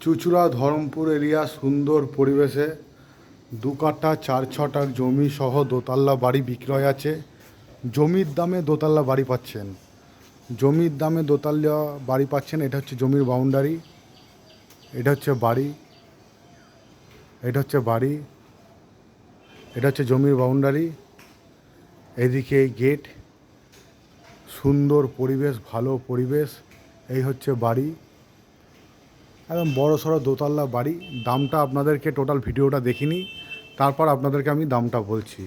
চুঁচুড়া Dharampur area সুন্দর পরিবেশে 2 কাঠা 4-6 জমি সহ দোতলা বাড়ি বিক্রয় আছে। জমির দামে দোতলা বাড়ি পাচ্ছেন। জমির দামে দোতলা বাড়ি পাচ্ছেন। এটা হচ্ছে জমির বাউন্ডারি, এটা হচ্ছে বাড়ি, এটা হচ্ছে বাড়ি, এটা হচ্ছে জমির বাউন্ডারি, এদিকে এই গেট। সুন্দর পরিবেশ, ভালো পরিবেশ। এই হচ্ছে বাড়ি, একদম বড় সড়ো দোতলা বাড়ি। দামটা আপনাদেরকে টোটাল ভিডিওটা দেখিনি, তারপর আপনাদেরকে আমি দামটা বলছি।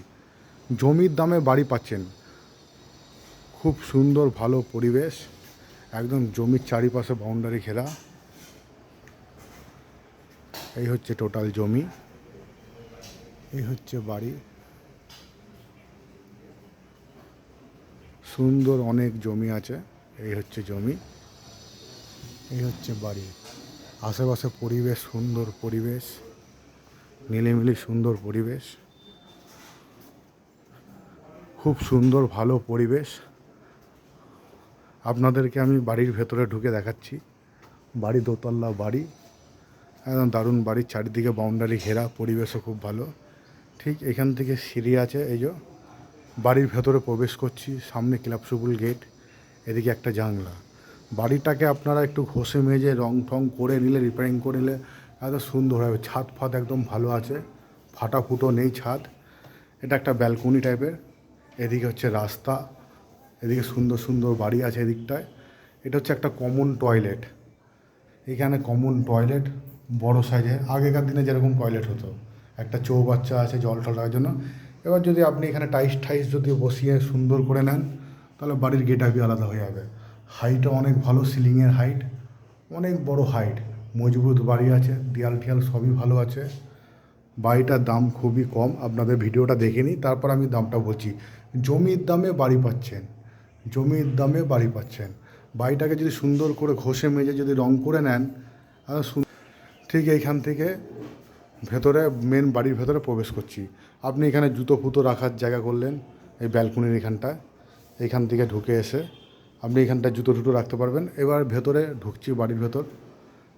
জমির দামে বাড়ি পাচ্ছেন, খুব সুন্দর ভালো পরিবেশ, একদম জমির চারিপাশে বাউন্ডারি ঘেরা। এই হচ্ছে টোটাল জমি, এই হচ্ছে বাড়ি। সুন্দর অনেক জমি আছে। এই হচ্ছে জমি, এই হচ্ছে বাড়ি। আশেপাশে পরিবেশ সুন্দর, পরিবেশ নিলিমিলি সুন্দর পরিবেশ, খুব সুন্দর ভালো পরিবেশ। আপনাদেরকে আমি বাড়ির ভেতরে ঢুকে দেখাচ্ছি। বাড়ি দোতলা বাড়ি, একদম দারুণ বাড়ি, চারিদিকে বাউন্ডারি ঘেরা, পরিবেশও খুব ভালো। ঠিক এখান থেকে সিঁড়ি আছে, এই যে বাড়ির ভেতরে প্রবেশ করছি। সামনে ক্লাবসুবুল গেট, এদিকে একটা জানলা। বাড়িটাকে আপনারা একটু ঘষে মেজে রং টং করে নিলে, রিপেয়ারিং করে নিলে একদম সুন্দর হবে। ছাদ ফাদ একদম ভালো আছে, ফাটা ফুটো নেই ছাদ। এটা একটা ব্যালকনি টাইপের। এদিকে হচ্ছে রাস্তা, এদিকে সুন্দর সুন্দর বাড়ি আছে এদিকটায়। এটা হচ্ছে একটা কমন টয়লেট। এখানে কমন টয়লেট বড় সাইজে, আগেকার দিনে যেরকম টয়লেট হতো, একটা চৌবাচ্চা আছে জল টল রাখার জন্য। এবার যদি আপনি এখানে টাইস ঠাইস যদি বসিয়ে সুন্দর করে নেন, তাহলে বাড়ির গেটআপই আলাদা হয়ে যাবে। হাইটও অনেক ভালো, সিলিংয়ের হাইট অনেক বড় হাইট, মজবুত বাড়ি আছে, দেয়াল টিয়াল সবই ভালো আছে। বাড়িটার দাম খুবই কম, আপনাদের ভিডিওটা দেখে নিই তারপর আমি দামটা বলছি। জমির দামে বাড়ি পাচ্ছেন, জমির দামে বাড়ি পাচ্ছেন। বাড়িটাকে যদি সুন্দর করে ঘষে মেজে যদি রং করে নেন, ঠিক এইখান থেকে ভেতরে মেন বাড়ির ভেতরে প্রবেশ করছি। আপনি এখানে জুতো ফুতো রাখার জায়গা করলেন, এই ব্যালকনির এখানটায়। এইখান থেকে ঢুকে এসে আপনি এখানটায় জুতো টুতো রাখতে পারবেন। এবার ভেতরে ঢুকছি বাড়ির ভেতর,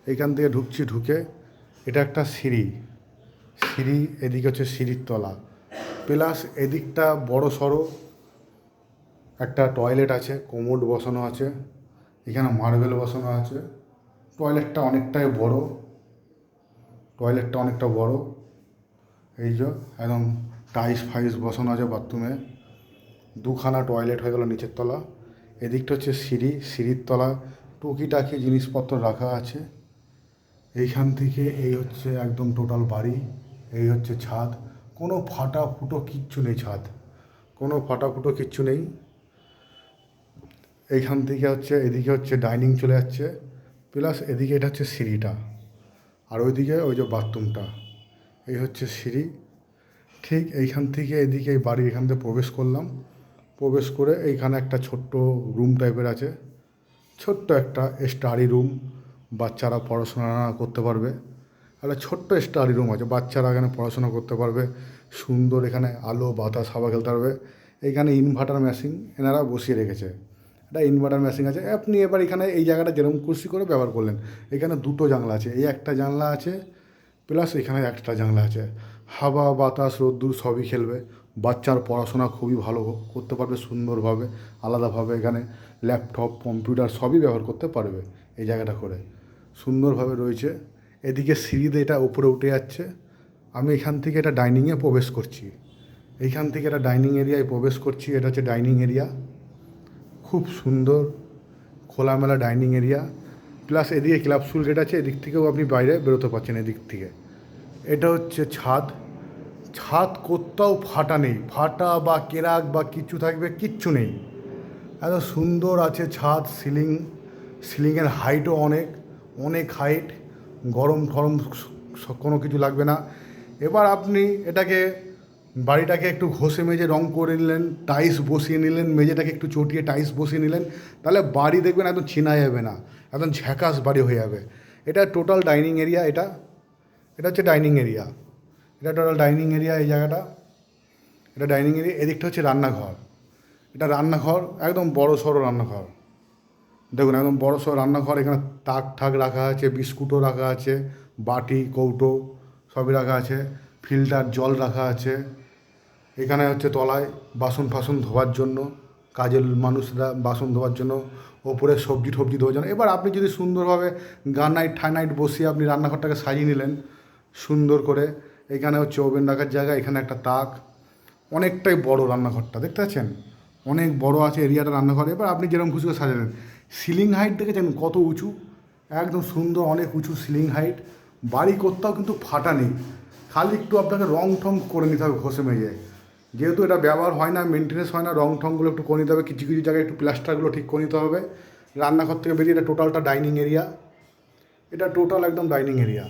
এইখান থেকে ঢুকছি। ঢুকে এটা একটা সিঁড়ি, সিঁড়ি এদিকে হচ্ছে সিঁড়ির তলা, প্লাস এদিকটা বড় সড়ো একটা টয়লেট আছে, কোমোড বসানো আছে, এখানে মার্বেল বসানো আছে। টয়লেটটা অনেকটাই বড়, টয়লেটটা অনেকটা বড়। এই যে একদম টাইস ফাইস বসানো আছে বাথরুমে। 2খানা টয়লেট হয়ে গেল নিচের তলা। এদিকটা হচ্ছে সিঁড়ি, সিঁড়ির তলা টুকিটাকি জিনিসপত্র রাখা আছে। এইখান থেকে এই হচ্ছে একদম টোটাল বাড়ি। এই হচ্ছে ছাদ, কোনো ফাটা ফুটো কিচ্ছু নেই, ছাদ কোনো ফাটা ফুটো কিচ্ছু নেই। এইখান থেকে হচ্ছে এদিকে হচ্ছে ডাইনিং চলে যাচ্ছে, প্লাস এদিকে এটা হচ্ছে সিঁড়িটা, আর ওইদিকে ওই যে বাথরুমটা। এই হচ্ছে সিঁড়ি। ঠিক এইখান থেকে এদিকে এই বাড়ি এখান থেকে প্রবেশ করলাম। প্রবেশ করে এইখানে একটা ছোট্ট রুম টাইপের আছে, ছোট্ট একটা স্টাডি রুম, বাচ্চারা পড়াশোনা করতে পারবে। একটা ছোট্ট স্টাডি রুম আছে, বাচ্চারা এখানে পড়াশোনা করতে পারবে। সুন্দর এখানে আলো বাতাস হাওয়া খেলতে পারবে। এইখানে ইনভার্টার মেশিন এনারা বসিয়ে রেখেছে, একটা ইনভার্টার মেশিন আছে। আপনি এবার এখানে এই জায়গাটা যেরকম খুশি করে ব্যবহার করলেন। এখানে 2টো জানলা আছে, এই একটা জানলা আছে, প্লাস এখানে একটা জানলা আছে। হাওয়া বাতাস রোদ্দুর সবই খেলবে। বাচ্চার পড়াশোনা খুবই ভালো করতে পারবে সুন্দরভাবে, আলাদাভাবে। এখানে ল্যাপটপ কম্পিউটার সবই ব্যবহার করতে পারবে এই জায়গাটা করে, সুন্দরভাবে রয়েছে। এদিকে সিঁড়িতে এটা উপরে উঠে যাচ্ছে। আমি এখান থেকে এটা ডাইনিংয়ে প্রবেশ করছি, এইখান থেকে এটা ডাইনিং এরিয়ায় প্রবেশ করছি। এটা হচ্ছে ডাইনিং এরিয়া, খুব সুন্দর খোলামেলা ডাইনিং এরিয়া। প্লাস এদিকে ক্লাবসুল গেট আছে, এদিক থেকেও আপনি বাইরে বেরোতে পারছেন এদিক থেকে। এটা হচ্ছে ছাদ, ছাদ কোথাও ফাটা নেই, ফাটা বা কেরাক বা কিচ্ছু থাকবে কিচ্ছু নেই, এত সুন্দর আছে ছাদ। সিলিং, সিলিংয়ের হাইটও অনেক অনেক হাইট, গরম ঠরম কোনো কিছু লাগবে না। এবার আপনি এটাকে বাড়িটাকে একটু ঘষে মেজে রং করে নিলেন, টাইলস বসিয়ে নিলেন, মেঝেটাকে একটু চটিয়ে টাইলস বসিয়ে নিলেন, তাহলে বাড়ি দেখবেন একদম ছিনা যাবে না, একদম ঝ্যাকাস বাড়ি হয়ে যাবে। এটা টোটাল ডাইনিং এরিয়া, এটা এটা হচ্ছে ডাইনিং এরিয়া, এটা টোটাল ডাইনিং এরিয়া। এই জায়গাটা এটা ডাইনিং এরিয়া। এদিকটা হচ্ছে রান্নাঘর, এটা রান্নাঘর একদম বড় সড়ো রান্নাঘর, দেখুন একদম বড় সড়ো রান্নাঘর, এখানে তাক ঠাক রাখা আছে, বিস্কুটও রাখা আছে, বাটি কৌটো সবই রাখা আছে, ফিল্টার জল রাখা আছে। এখানে হচ্ছে তলায় বাসন ফাসন ধোয়ার জন্য, কাজের মানুষরা বাসন ধোয়ার জন্য, ওপরে সবজি টবজি ধোয়ার জন্য। এবার আপনি যদি সুন্দরভাবে গানাইট ঠানাইট বসিয়ে আপনি রান্নাঘরটাকে সাজিয়ে নিলেন সুন্দর করে। এখানে হচ্ছে ওভেন রাখার জায়গা, এখানে একটা তাক, অনেকটাই বড় রান্নাঘরটা দেখতে পাচ্ছেন, অনেক বড় আছে এরিয়াটা রান্নাঘর। এবার আপনি যেরকম খুশি করে সাজালেন। সিলিং হাইট দেখেছেন কত উঁচু, একদম সুন্দর, অনেক উঁচু সিলিং হাইট। বাড়ি কোথাও কিন্তু ফাটা নেই, খালি একটু আপনাকে রং ঠং করে নিতে হবে ঘষে মেজে, যেহেতু এটা ব্যবহার হয় না, মেনটেন্স হয় না, রং ঠংগুলো একটু করে নিতে হবে, কিছু কিছু জায়গায় একটু প্লাস্টারগুলো ঠিক করে নিতে হবে। রান্নাঘর থেকে বেরিয়ে এটা টোটালটা ডাইনিং এরিয়া, এটা টোটাল একদম ডাইনিং এরিয়া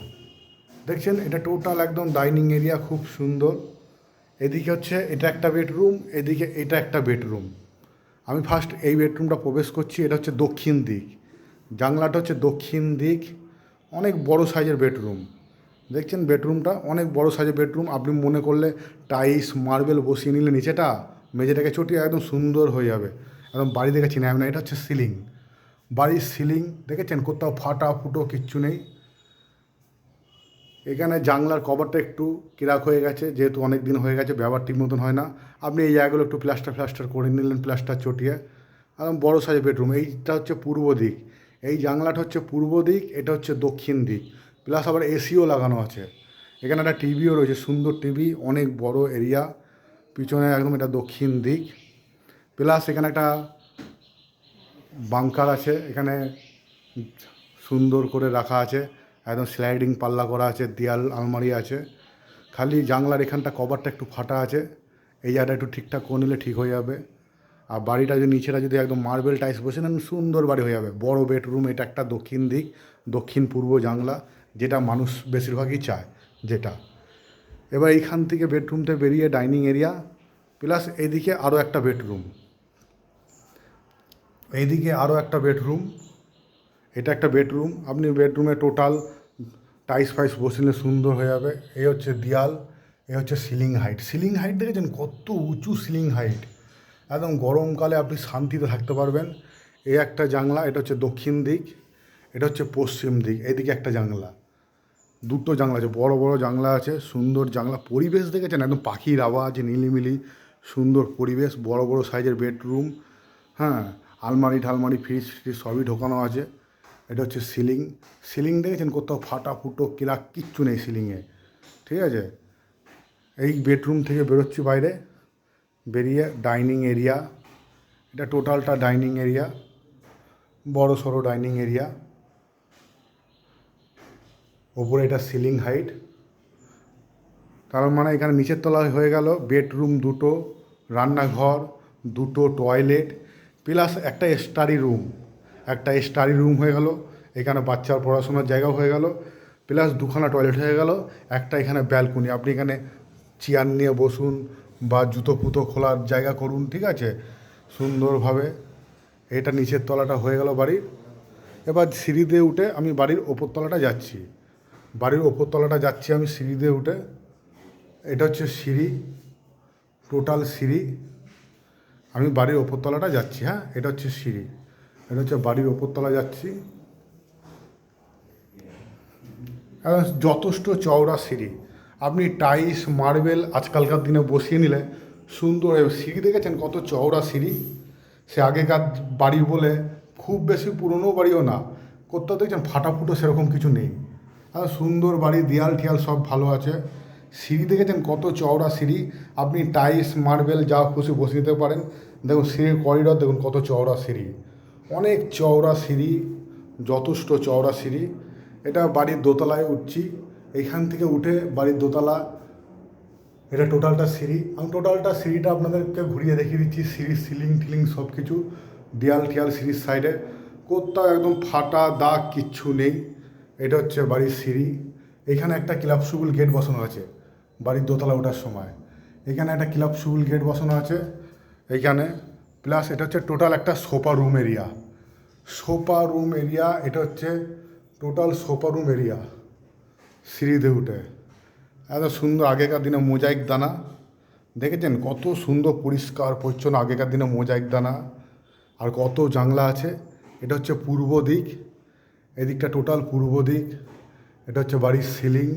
দেখছেন, এটা টোটাল একদম ডাইনিং এরিয়া, খুব সুন্দর। এদিকে হচ্ছে এটা একটা বেডরুম, এদিকে এটা একটা বেডরুম। আমি ফার্স্ট এই বেডরুমটা প্রবেশ করছি, এটা হচ্ছে দক্ষিণ দিক, জানলাটা হচ্ছে দক্ষিণ দিক, অনেক বড় সাইজের বেডরুম দেখছেন। বেডরুমটা অনেক বড় সাইজের বেডরুম। আপনি মনে করলে টাইলস মার্বেল বসিয়ে নিলে নিচেটা মেঝেটাকে চটিয়ে একদম সুন্দর হয়ে যাবে, একদম বাড়ি দেখে চিনে যাবে না। এটা হচ্ছে সিলিং, বাড়ির সিলিং দেখেছেন, কোথাও ফাটা ফুটো কিচ্ছু নেই। এখানে জানলার কভারটা একটু ক্র্যাক হয়ে গেছে, যেহেতু অনেক দিন হয়ে গেছে, ব্যবহার ঠিক মতন হয় না। আপনি এই জায়গাগুলো একটু প্লাস্টার করে নিলেন, প্লাস্টার চটিয়ে, একদম বড়ো সাইজের বেডরুম। এইটা হচ্ছে পূর্ব দিক, এই জানলাটা হচ্ছে পূর্ব দিক, এটা হচ্ছে দক্ষিণ দিক, প্লাস আবার এসিও লাগানো আছে। এখানে একটা টিভিও রয়েছে, সুন্দর টিভি, অনেক বড় এরিয়া। পিছনে একদম এটা দক্ষিণ দিক, প্লাস এখানে একটা বাংকার আছে, এখানে সুন্দর করে রাখা আছে, একদম স্লাইডিং পাল্লা করা আছে, দেয়াল আলমারি আছে। খালি জানলার এখানটা কভারটা একটু ফাটা আছে, এই জায়গাটা একটু ঠিকঠাক করে নিলে ঠিক হয়ে যাবে। আর বাড়িটা যদি নিচেটা যদি একদম মার্বেল টাইলস বসে নেন, সুন্দর বাড়ি হয়ে যাবে। বড় বেডরুম, এটা একটা দক্ষিণ দিক, দক্ষিণ পূর্ব জানলা, যেটা মানুষ বেশিরভাগই চায় যেটা। এবার এইখান থেকে বেডরুমটা বেরিয়ে ডাইনিং এরিয়া, প্লাস এইদিকে আরও একটা বেডরুম, এইদিকে আরও একটা বেডরুম, এটা একটা বেডরুম। আপনি বেডরুমে টোটাল টাইস ফাইস বসিলে সুন্দর হয়ে যাবে। এই হচ্ছে দেয়াল, এই হচ্ছে সিলিং হাইট। সিলিং হাইট দেখেছেন কত উঁচু সিলিং হাইট, একদম গরমকালে আপনি শান্তিতে থাকতে পারবেন। এই একটা জানলা, এটা হচ্ছে দক্ষিণ দিক, এটা হচ্ছে পশ্চিম দিক। এদিকে একটা জানলা, দুটো জানলা আছে, বড় বড় জানলা আছে, সুন্দর জানলা। পরিবেশ দেখেছেন একদম পাখির আওয়াজ, নীলিমিলি সুন্দর পরিবেশ, বড় বড় সাইজের বেডরুম। হ্যাঁ, আলমারি ঠালমারি ফ্রিজ ফ্রিজ সবই ঢোকানো আছে। এটা হচ্ছে সিলিং, সিলিং দেখেছেন কোথাও ফাটা ফুটো কিরাক কিচ্ছু নেই সিলিংয়ে, ঠিক আছে। এই বেডরুম থেকে বেরোচ্ছি বাইরে, বেরিয়ে ডাইনিং এরিয়া, এটা টোটালটা ডাইনিং এরিয়া, বড় সড়ো ডাইনিং এরিয়া। ওপরে এটা সিলিং হাইট, তার মানে এখানে নিচের তলায় হয়ে গেল বেডরুম দুটো, রান্নাঘর দুটো, টয়লেট, প্লাস একটা স্টাডি রুম, একটা স্টাডি রুম হয়ে গেল। এখানে বাচ্চার পড়াশোনার জায়গাও হয়ে গেল, প্লাস দুখানা টয়লেট হয়ে গেল। একটা এখানে ব্যালকনি, আপনি এখানে চেয়ার নিয়ে বসুন বা জুতো ফুতো খোলার জায়গা করুন, ঠিক আছে, সুন্দরভাবে। এটা নিচের তলাটা হয়ে গেল বাড়ির। এবার সিঁড়ি দিয়ে উঠে আমি বাড়ির ওপরতলাটা যাচ্ছি, বাড়ির ওপরতলাটা যাচ্ছি আমি সিঁড়ি দিয়ে উঠে। এটা হচ্ছে সিঁড়ি, টোটাল সিঁড়ি। আমি বাড়ির ওপরতলাটা যাচ্ছি, হ্যাঁ, এটা হচ্ছে সিঁড়ি, এটা হচ্ছে বাড়ির ওপরতলা যাচ্ছি। যথেষ্ট চওড়া সিঁড়ি, আপনি টাইলস মার্বেল আজকালকার দিনে বসিয়ে নিলে সুন্দর। সিঁড়ি দেখেছেন কত চওড়া সিঁড়ি, সে আগেকার বাড়ি বলে খুব বেশি পুরনো বাড়িও না, কোথাও দেখছেন ফাটা ফুটো সেরকম কিছু নেই। আর সুন্দর বাড়ি, দেয়াল টিয়াল সব ভালো আছে। সিঁড়ি দেখেছেন কত চওড়া সিঁড়ি, আপনি টাইলস মার্বেল যা খুশি বসিয়ে দিতে পারেন। দেখুন সিঁড়ির করিডর দেখুন কত চওড়া সিঁড়ি, অনেক চওড়া সিঁড়ি, যথেষ্ট চওড়া সিঁড়ি। এটা বাড়ির দোতলায় উঠছি, এইখান থেকে উঠে বাড়ির দোতলা, এটা টোটালটা সিঁড়ি। আমি টোটালটা সিঁড়িটা আপনাদেরকে ঘুরিয়ে দেখিয়ে দিচ্ছি, সিঁড়ির সিলিং টিলিং সব কিছু, দেয়াল টিয়াল সিঁড়ির সাইডে কোথাও একদম ফাটা দাগ কিচ্ছু নেই। এটা হচ্ছে বাড়ির সিঁড়ি। এখানে একটা ক্লাব সুগুল গেট বসানো আছে বাড়ির দোতলা ওঠার সময়, এখানে একটা ক্লাব সুগুল গেট বসানো আছে এইখানে। প্লাস এটা হচ্ছে টোটাল একটা sofa room area, sofa room area, এটা হচ্ছে টোটাল সোফা রুম এরিয়া। সিঁড়িতে উঠে এত সুন্দর, আগেকার দিনে মোজাইক দানা দেখেছেন কত সুন্দর পরিষ্কার পরিচ্ছন্ন, আগেকার দিনে মোজাইক দানা। আর কত জানলা আছে, এটা হচ্ছে পূর্ব দিক, এদিকটা টোটাল পূর্ব দিক। এটা হচ্ছে বাড়ির সিলিং,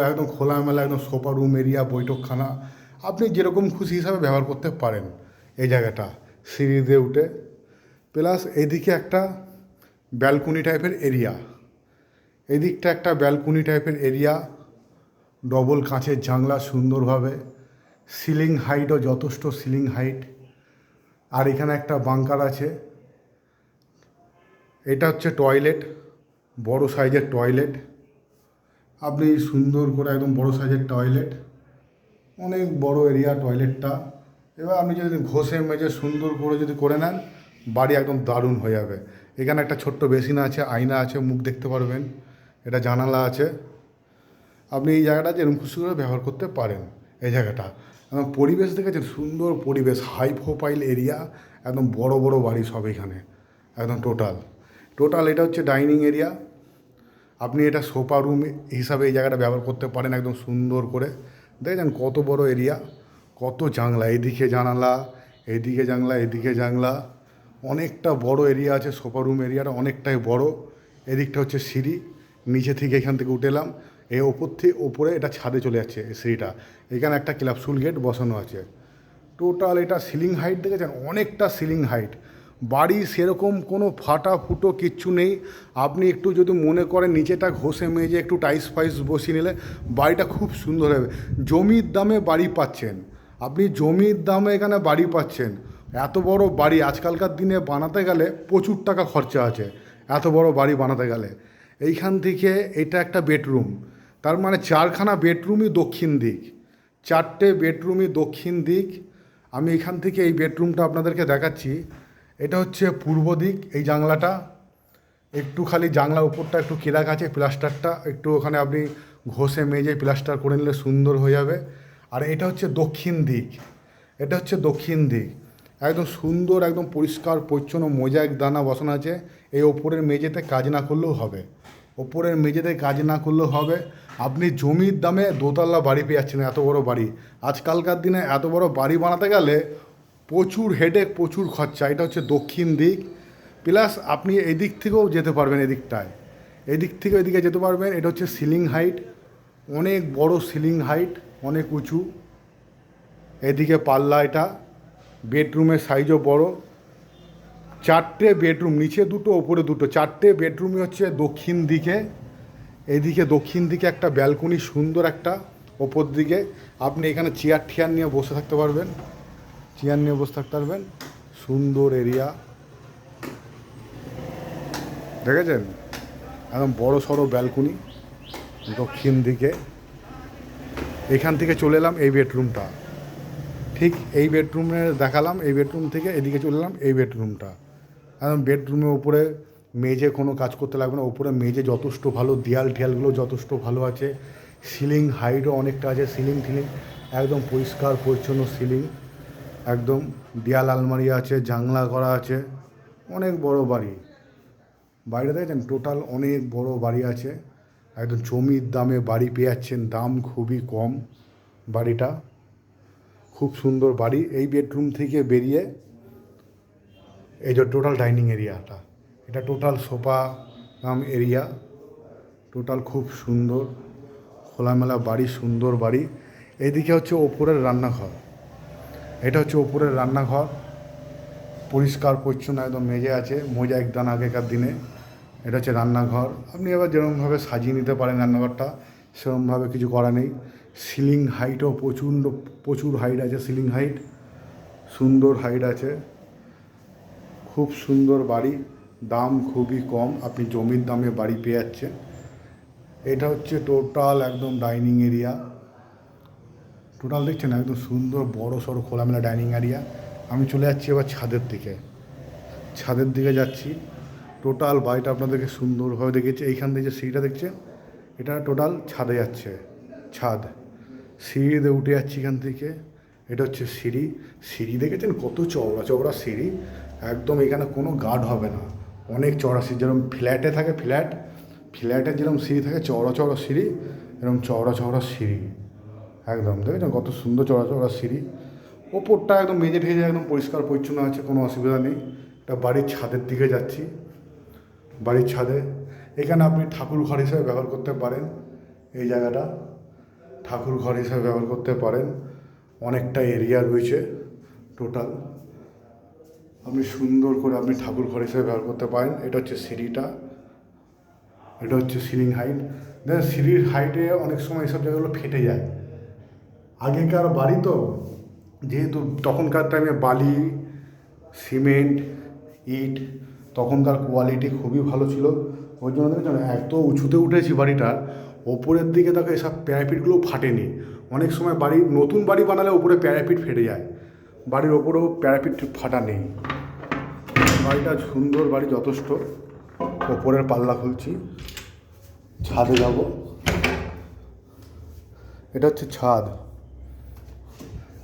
একদম খোলামেলা, একদম সোফা রুম এরিয়া, বৈঠকখানা, আপনি যেরকম খুশি হিসাবে ব্যবহার করতে পারেন এই জায়গাটা। সিঁড়ি দিয়ে উঠে প্লাস এদিকে একটা ব্যালকনি টাইপের এরিয়া, এদিকটা একটা ব্যালকনি টাইপের এরিয়া, ডবল কাঁচের জানলা সুন্দরভাবে, সিলিং হাইটও যথেষ্ট সিলিং হাইট। আর এখানে একটা বাঙ্কার আছে। এটা হচ্ছে টয়লেট, বড় সাইজের টয়লেট, আপনি সুন্দর করে একদম বড় সাইজের টয়লেট, অনেক বড় এরিয়া টয়লেটটা। এবার আপনি যদি ঘষে মেজে সুন্দর করে যদি করে নেন, বাড়ি একদম দারুণ হয়ে যাবে। এখানে একটা ছোট্ট বেসিন আছে, আয়না আছে, মুখ দেখতে পারবেন, এটা জানালা আছে। আপনি এই জায়গাটা যেরকম খুশি করে ব্যবহার করতে পারেন এই জায়গাটা। এবং পরিবেশ দেখেছেন, সুন্দর পরিবেশ, হাই প্রোফাইল এরিয়া, একদম বড় বড় বাড়ি সব এখানে, একদম টোটাল এটা হচ্ছে ডাইনিং এরিয়া। আপনি এটা সোফা রুম হিসাবে এই জায়গাটা ব্যবহার করতে পারেন একদম সুন্দর করে। দেখেছেন কত বড় এরিয়া, কত জানলা, এদিকে জানালা, এদিকে জানলা, এদিকে জানলা, অনেকটা বড় এরিয়া আছে। সোফা রুম এরিয়াটা অনেকটাই বড়। এদিকটা হচ্ছে সিঁড়ি, নিচে থেকে এখান থেকে উঠে এলাম, এই ওপর থেকে ওপরে এটা ছাদে চলে যাচ্ছে এই সিঁড়িটা। এখানে একটা ক্যাপসুল গেট বসানো আছে। টোটাল এটা সিলিং হাইট দেখেছেন, অনেকটা সিলিং হাইট। বাড়ি সেরকম কোনো ফাটা ফুটো কিচ্ছু নেই। আপনি একটু যদি মনে করেন নিচেটা ঘষে মেজে একটু টাইস ফাইস বসিয়ে নিলে বাড়িটা খুব সুন্দর হবে। জমির দামে বাড়ি পাচ্ছেন, আপনি জমির দামে এখানে বাড়ি পাচ্ছেন। এত বড় বাড়ি আজকালকার দিনে বানাতে গেলে প্রচুর টাকা খরচা আছে, এত বড় বাড়ি বানাতে গেলে। এইখান থেকে এটা একটা বেডরুম, তার মানে 4খানা বেডরুমই দক্ষিণ দিক, 4টে বেডরুমই দক্ষিণ দিক। আমি এখান থেকে এই বেডরুমটা আপনাদেরকে দেখাচ্ছি। এটা হচ্ছে পূর্ব দিক, এই জানলাটা একটু খালি জানলা উপরটা একটু কেরাক আছে, প্লাস্টারটা একটু ওখানে আপনি ঘষে মেজে প্লাস্টার করে নিলে সুন্দর হয়ে যাবে। আর এটা হচ্ছে দক্ষিণ দিক, এটা হচ্ছে দক্ষিণ দিক, একদম সুন্দর, একদম পরিষ্কার পরিচ্ছন্ন, মোজাইক দানা বসানো আছে। এই ওপরের মেঝেতে কাজ না করলেও হবে, ওপরের মেঝেতে কাজ না করলেও হবে। আপনি জমির দামে দোতলা বাড়ি পেয়ে যাচ্ছেন, এত বড় বাড়ি। আজকালকার দিনে এত বড় বাড়ি বানাতে গেলে প্রচুর হেডেক, প্রচুর খরচা। এটা হচ্ছে দক্ষিণ দিক, প্লাস আপনি এদিক থেকেও যেতে পারবেন, এদিকটায় এদিক থেকে এদিকে যেতে পারবেন। এটা হচ্ছে সিলিং হাইট, অনেক বড় সিলিং হাইট, অনেক উঁচু। এদিকে পাল্লা, এটা বেডরুমের সাইজও বড়। 4টে বেডরুম, নিচে দুটো ওপরে দুটো, 4টে বেডরুমই হচ্ছে দক্ষিণ দিকে। এইদিকে দক্ষিণ দিকে একটা ব্যালকনি সুন্দর একটা, ওপর দিকে আপনি এখানে চেয়ার টিয়ার নিয়ে বসে থাকতে পারবেন, চেয়ার নিয়ে বসে থাকতে পারবেন। সুন্দর এরিয়া দেখেছেন, একদম বড় সড়ো ব্যালকনি দক্ষিণ দিকে। এখান থেকে চলে এলাম এই বেডরুমটা, ঠিক এই বেডরুমে দেখালাম, এই বেডরুম থেকে এদিকে চলে এলাম এই বেডরুমটা। একদম বেডরুমের উপরে মেঝে কোনো কাজ করতে লাগবে না, উপরে মেঝে যথেষ্ট ভালো, দেয়াল টিয়ালগুলো যথেষ্ট ভালো আছে, সিলিং হাইটও অনেকটা আছে, সিলিং টিলিং একদম পরিষ্কার পরিচ্ছন্ন সিলিং, একদম দেয়াল আলমারি আছে, জানলা করা আছে, অনেক বড় বাড়ি। বাড়িটা দেখেছেন, টোটাল অনেক বড় বাড়ি আছে, একদম জমির দামে বাড়ি পেয়ে যাচ্ছেন, দাম খুবই কম। বাড়িটা খুব সুন্দর বাড়ি। এই বেডরুম থেকে বেরিয়ে এই যে টোটাল ডাইনিং এরিয়াটা, এটা total sofa cum area, total খুব সুন্দর খোলামেলা বাড়ি, সুন্দর বাড়ি। এইদিকে হচ্ছে ওপরের রান্নাঘর, এটা হচ্ছে ওপরের রান্নাঘর, পরিষ্কার পরিচ্ছন্ন, একদম মেজে আছে, মোজাইক দানা আগেকার দিনে। এটা হচ্ছে রান্নাঘর, আপনি এবার যেরকমভাবে সাজিয়ে নিতে পারেন রান্নাঘরটা, সেরকমভাবে কিছু করা নেই। সিলিং হাইটও প্রচুর হাইট আছে, সিলিং হাইট সুন্দর হাইট আছে, খুব সুন্দর বাড়ি, দাম খুবই কম, আপনি জমির দামে বাড়ি পেয়ে যাচ্ছেন। এটা হচ্ছে টোটাল একদম ডাইনিং এরিয়া, টোটাল দেখছেন একদম সুন্দর বড় সড়ো খোলামেলা ডাইনিং এরিয়া। আমি চলে যাচ্ছি এবার ছাদের দিকে যাচ্ছি। টোটাল বাড়িটা আপনাদেরকে সুন্দরভাবে দেখেছি। এইখান থেকে যে সিঁড়িটা দেখছেন, এটা টোটাল ছাদে যাচ্ছে, ছাদ, সিঁড়িতে উঠে যাচ্ছি এখান থেকে। এটা হচ্ছে সিঁড়ি দেখেছেন কত চওড়া চওড়া সিঁড়ি, একদম এখানে কোনো গার্ড হবে না, অনেক চওড়া সিঁড়ি। যেরকম ফ্ল্যাটে থাকে, ফ্ল্যাটের যেরকম সিঁড়ি থাকে চওড়া চওড়া সিঁড়ি, এরকম চওড়া চওড়া সিঁড়ি একদম দেখেছেন কত সুন্দর চওড়া চওড়া সিঁড়ি। ওপরটা একদম মেঝে ঠেজে একদম পরিষ্কার পরিচ্ছন্ন আছে, কোনো অসুবিধা নেই। একটা বাড়ির ছাদের দিকে যাচ্ছি। বাড়ির ছাদে এখানে আপনি ঠাকুর ঘর হিসেবে ব্যবহার করতে পারেন। এই জায়গাটা ঠাকুর ঘর হিসেবে ব্যবহার করতে পারেন। অনেকটা এরিয়া রয়েছে টোটাল, আপনি সুন্দর করে আপনি ঠাকুর ঘর হিসেবে ব্যবহার করতে পারেন। এটা হচ্ছে সিঁড়িটা, এটা হচ্ছে সিলিং হাইট। দেখেন সিঁড়ির হাইটে অনেক সময় এইসব জায়গাগুলো ফেটে যায়। আগেকার বাড়ি তো, যেহেতু তখনকার টাইমে বালি, সিমেন্ট, ইট তখনকার কোয়ালিটি খুবই ভালো ছিল। ওই জন্য দেখেন এত উঁচুতে উঠেছি বাড়িটা, ওপরের দিকে দেখো এসব প্যারাপিটগুলো ফাটেনি। অনেক সময় বাড়ি, নতুন বাড়ি বানালে ওপরে প্যারাপিট ফেটে যায়, বাড়ির ওপরেও প্যারাপিট ফাটা নেই। বাড়িটা সুন্দর, বাড়ি যথেষ্ট। ওপরের পাল্লা খুলছি, ছাদে যাব। এটা হচ্ছে ছাদ,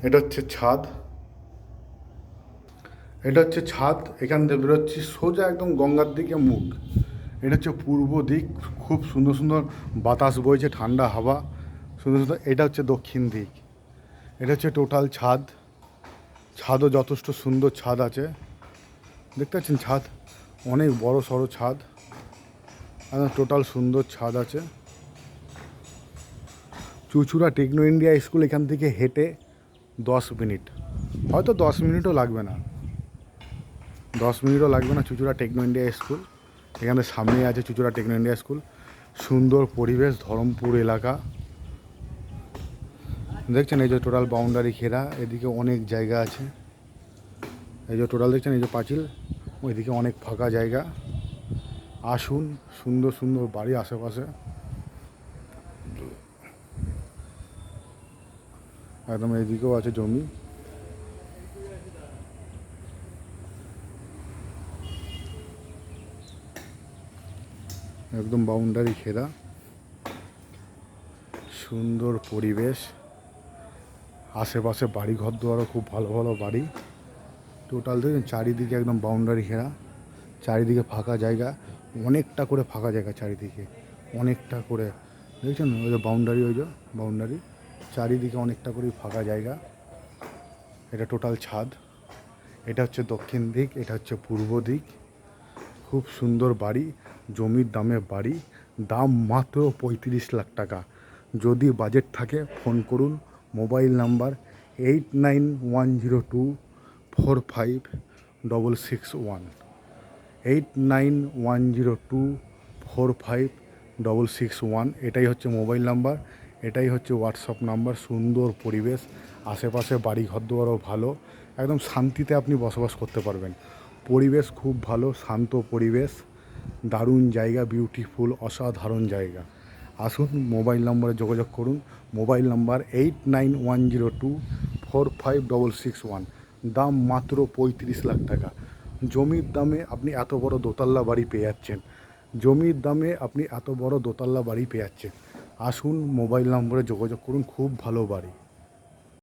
এটা হচ্ছে ছাদ, এটা হচ্ছে ছাদ। এখান থেকে বেরোচ্ছি সোজা একদম গঙ্গার দিকে মুখ। এটা হচ্ছে পূর্ব দিক, খুব সুন্দর সুন্দর বাতাস বইছে, ঠান্ডা হাওয়া, সুন্দর সুন্দর। এটা হচ্ছে দক্ষিণ দিক। এটা হচ্ছে টোটাল ছাদ। ছাদও যথেষ্ট সুন্দর ছাদ আছে, দেখতে পাচ্ছেন ছাদ অনেক বড় সড়ো ছাদ, টোটাল সুন্দর ছাদ আছে। চুঁচুড়া টেকনো ইন্ডিয়া স্কুল এখান থেকে হেঁটে 10 মিনিট, হয়তো 10 মিনিটও লাগবে না, 10 মিনিটও লাগবে না। চুঁচুড়া টেকনো ইন্ডিয়া স্কুল এখানে সামনে আছে, চুঁচুড়া টেকনো ইন্ডিয়া স্কুল। সুন্দর পরিবেশ, ধরমপুর এলাকা দেখছেন। এই যে টোটাল বাউন্ডারি ঘেরা, এদিকে অনেক জায়গা আছে। এই যে টোটাল দেখছেন, এই যে পাঁচিল, ওইদিকে অনেক ফাঁকা জায়গা। আসুন, সুন্দর সুন্দর বাড়ি আশেপাশে, একদম এইদিকেও আছে জমি। একদম বাউন্ডারি ঘেরা, সুন্দর পরিবেশ, আশেপাশে বাড়ি ঘর দুয়ারও খুব ভালো ভালো বাড়ি। টোটাল দেখুন চারিদিকে একদম বাউন্ডারি ঘেরা, চারিদিকে ফাঁকা জায়গা, অনেকটা করে ফাঁকা জায়গা চারিদিকে, অনেকটা করে দেখছেন। ওই যে বাউন্ডারি, ওই যে বাউন্ডারি, চারিদিকে অনেকটা করে ফাঁকা জায়গা। এটা টোটাল ছাদ। এটা হচ্ছে দক্ষিণ দিক, এটা হচ্ছে পূর্ব দিক। খুব সুন্দর বাড়ি, জমির দামে বাড়ি, দাম মাত্র 35 লাখ টাকা। যদি বাজেট থাকে ফোন করুন, মোবাইল নাম্বার 8910245661, 8910245661। এটাই হচ্ছে মোবাইল নাম্বার, এটাই হচ্ছে হোয়াটসঅ্যাপ নাম্বার। সুন্দর পরিবেশ, আশেপাশে বাড়ি ঘর দুয়ারও ভালো, একদম শান্তিতে আপনি বসবাস করতে পারবেন। পরিবেশ খুব ভালো, শান্ত পরিবেশ, দারুণ জায়গা, বিউটিফুল, অসাধারণ জায়গা। আসুন, মোবাইল নম্বরে যোগাযোগ করুন। Mobile number 8910245661। দাম মাত্র 35 লাখ টাকা। জমির দামে আপনি এত বড় দোতলা বাড়ি পেয়ে যাচ্ছেন, জমির দামে আপনি এত বড় দোতলা বাড়ি পেয়ে যাচ্ছেন। আসুন, মোবাইল নম্বরে যোগাযোগ করুন, খুব ভালো বাড়ি।